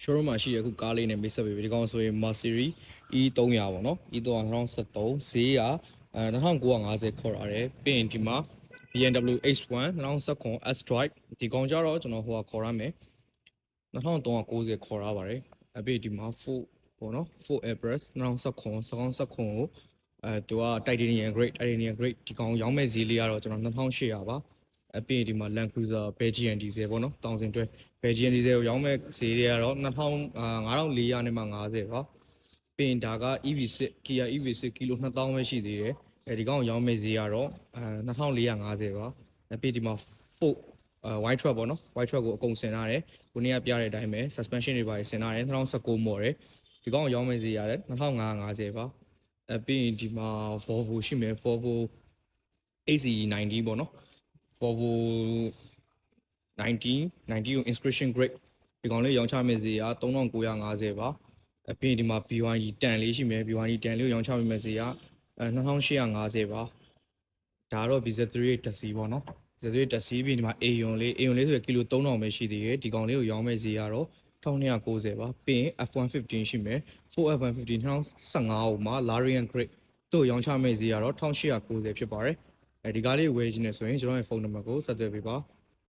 showroom မှာရှိရအခုကားလေးနဲ့မိတ်ဆက်ပေးပြီဒီကောင်ဆိုရင် Mercedes E300 ပေါ့နော် E300 2013ဈေးက2950ခေါ်ရတယ်ပြီးရင်ဒီမှာ BMW X1 2019 S-Drive ဒီကောင်ကြတော့ကျွန်တော်ဟိုကခေါ်ရမယ်2390ခေါ်ရပါတယ်အပြီးဒီမှာ4ပေါ့နော်4 Airbus 2019ကိုသူက Titanium grade ဒီကောင်ရောင်းမဲ့ဈေးလေးကတော့ကျွန်တော်2800ပါအပြင်ဒီမှာ Land Cruiser Belgian diesel ပေါ့နော်1000တွဲ Belgian diesel ကိုရောင်းမဲ့ဈေးတွေကတော့5400နဲ့မှ50ပါပြင်ဒါက EV6 Kia EV6 ကီလို2000ပဲရှိသေးတယ်အဲဒီကောင်ရောင်းမဲ့ဈေးကတော့2450ပါအပြင်ဒီမှာ4 white truck ပေါ့နော် white truck ကိုအကုန်ဆင်ထားတယ်ခုနေ့ကပြတဲ့အတိုင်းပဲ suspension တွေပါဆင်ထားတယ်2019 model ဒီကောင်ရောင်းမဲ့ဈေးရတယ်2550ပါအပြင်ဒီမှာ Volvo ရှိမယ် Volvo AC90 ပေါ့နော် Volvo 90ကို inscription grade ဒီကောင်လေးရောင်းချမယ့်ဈေးက3950ပါအပြင်ဒီမှာ BYD တန်လေးရှိမယ် BYD တန်လေးကိုရောင်းချမယ့်ဈေးက2850ပါဒါတော့ BZ3 တက်စီပေါ့နော် BZ3 တက်စီပြီးဒီမှာ Aeon လေးဆိုရင်ကီလို3000ပဲရှိသေးတယ်ဒီကောင်လေးကိုရောင်းမယ့်ဈေးကတော့1290ပါပြီးရင် F115 ရှိမယ် 4F115 2015ကိုမှာ Larian grade တို့ရောင်းချမယ့်ဈေးကတော့1890ဖြစ်ပါတယ်ဒီကားလေးဝယ်ခြင်းနဲ့ဆိုရင်ကျွန်တော်ရဲ့ဖုန်းနံပါတ်ကိုဆက်သွယ်ပေးပါ